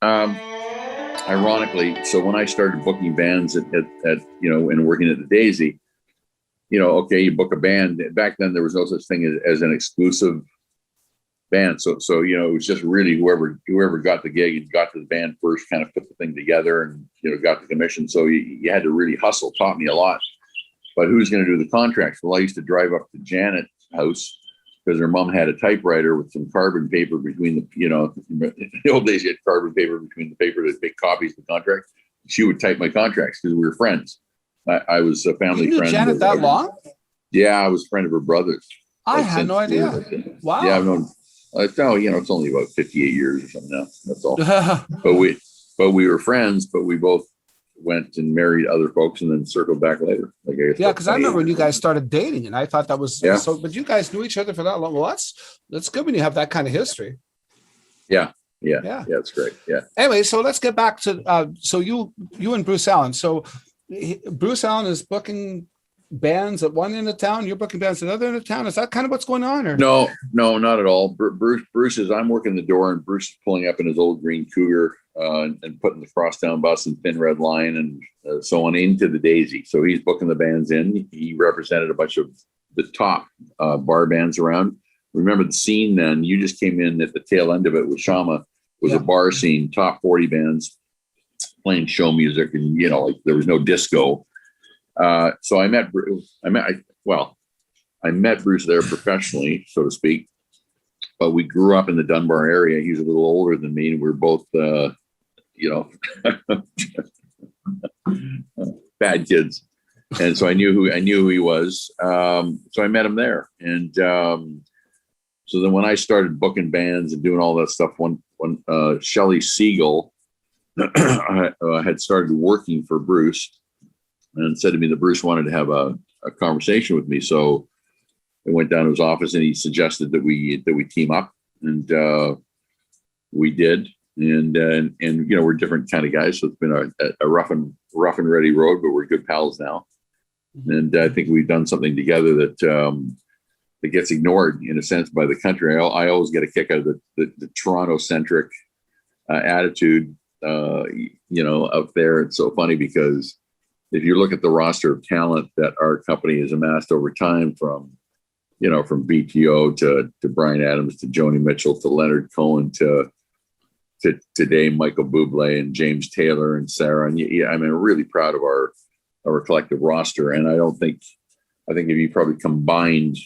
Um, Ironically, so when I started booking bands at and working at the Daisy, okay, you book a band. Back then, there was no such thing as an exclusive band. So it was just really whoever got the gig and got to the band first kind of put the thing together and, got the commission. So you had to really hustle. Taught me a lot. But who's going to do the contracts? Well, I used to drive up to Janet's house because her mom had a typewriter with some carbon paper between in the old days, you had carbon paper between the paper to make copies of the contract. She would type my contracts because we were friends. I was a family friend. You knew Janet that long? Yeah, I was a friend of her brother's. I had no idea. Wow. Yeah, I've known. It's only about 58 years or something now. That's all. but we were friends. But we both went and married other folks and then circled back later. Because I remember when you guys started dating, and I thought that was so. But you guys knew each other for that long. Well, that's good when you have that kind of history. Yeah, it's great. Yeah. Anyway, so let's get back to so you and Bruce Allen. So Bruce Allen is booking bands at one end of town. You're booking bands at the other end of town. Is that kind of what's going on? Or no, not at all. Bruce is. I'm working the door, and Bruce is pulling up in his old green Cougar and putting the crosstown bus and thin red line and so on into the Daisy. So he's booking the bands in. He represented a bunch of the top bar bands around. Remember the scene then? You just came in at the tail end of it with Shama. Was a bar scene, top 40 bands playing show music, and there was no disco. So I met Bruce there professionally, so to speak, but we grew up in the Dunbar area. He's a little older than me, and we're both, bad kids. And so I knew who he was. So I met him there. And so then when I started booking bands and doing all that stuff, when Shelley Siegel had started working for Bruce, and said to me that Bruce wanted to have a conversation with me. So I went down to his office and he suggested that we team up, and we did. And we're different kind of guys. So it's been a rough and ready road, but we're good pals now. And I think we've done something together that gets ignored in a sense by the country. I always get a kick out of the Toronto centric attitude, up there. It's so funny because if you look at the roster of talent that our company has amassed over time, from BTO to Bryan Adams to Joni Mitchell to Leonard Cohen to today Michael Bublé and James Taylor and Sarah, and I'm really proud of our collective roster. And I think if you probably combined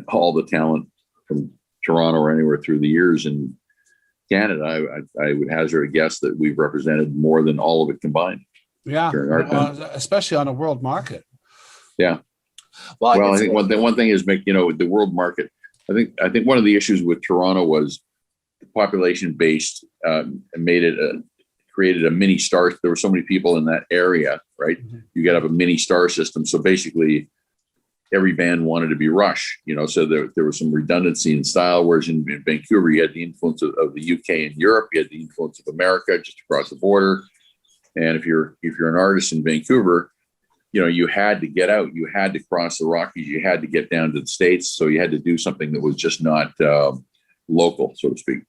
all the talent from Toronto or anywhere through the years in Canada, I would hazard a guess that we've represented more than all of it combined. Yeah, especially on a world market. Yeah. Well, I think one thing is the world market. I think one of the issues with Toronto was the population based created a mini star. There were so many people in that area, right? Mm-hmm. You got to have a mini star system. So basically, every band wanted to be Rush. So there was some redundancy in style. Whereas in Vancouver, you had the influence of the UK and Europe. You had the influence of America just across the border. And if you're an artist in Vancouver, you had to get out, you had to cross the Rockies, you had to get down to the States. So you had to do something that was just not local, so to speak.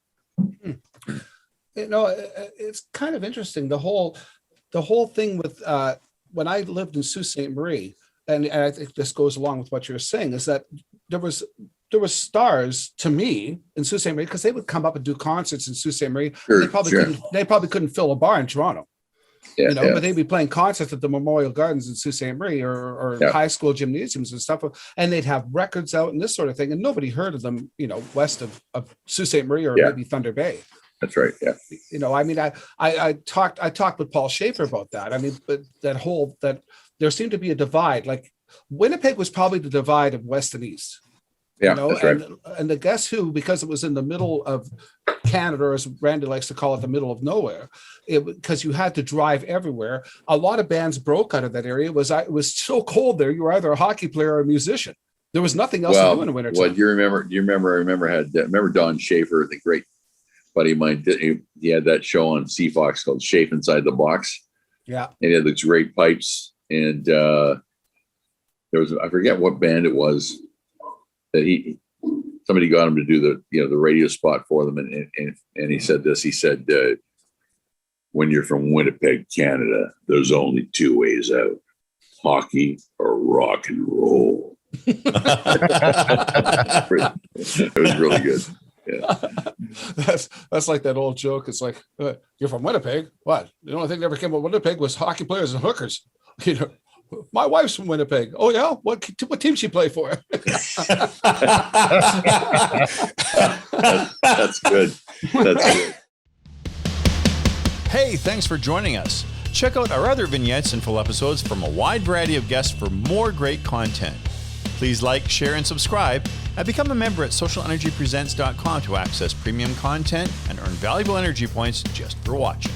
It's kind of interesting. The whole thing with when I lived in Sault Ste. Marie, and I think this goes along with what you're saying, is that there was stars to me in Sault Ste. Marie because they would come up and do concerts in Sault Ste. Marie. Sure, they probably couldn't fill a bar in Toronto. But they'd be playing concerts at the Memorial Gardens in Sault Ste. Marie or high school gymnasiums and stuff, and they'd have records out and this sort of thing, and nobody heard of them, west of Sault Ste. Marie or maybe Thunder Bay. That's right. Yeah. I talked with Paul Schaefer about that. But that there seemed to be a divide. Like Winnipeg was probably the divide of West and East. Yeah, that's right. And the Guess Who, because it was in the middle of Canada, or as Randy likes to call it, the middle of nowhere, because you had to drive everywhere. A lot of bands broke out of that area. It was so cold there. You were either a hockey player or a musician. There was nothing else to do in the winter. Well, do you remember Don Schaefer, the great buddy of mine? He had that show on CFox called Shape Inside the Box. Yeah. And he had these great pipes. And there was, I forget what band it was, that somebody got him to do the radio spot for them, and he said this. He said, when you're from Winnipeg, Canada, there's only two ways out: hockey or rock and roll. It was really good. Yeah. That's like that old joke. It's like, you're from Winnipeg. What? The only thing that ever came out of Winnipeg was hockey players and hookers. You know, my wife's from Winnipeg. Oh yeah, what team she play for? That's good. That's good. Hey, thanks for joining us. Check out our other vignettes and full episodes from a wide variety of guests for more great content. Please like, share, and subscribe, and become a member at SocialNRGPresents.com to access premium content and earn valuable energy points just for watching.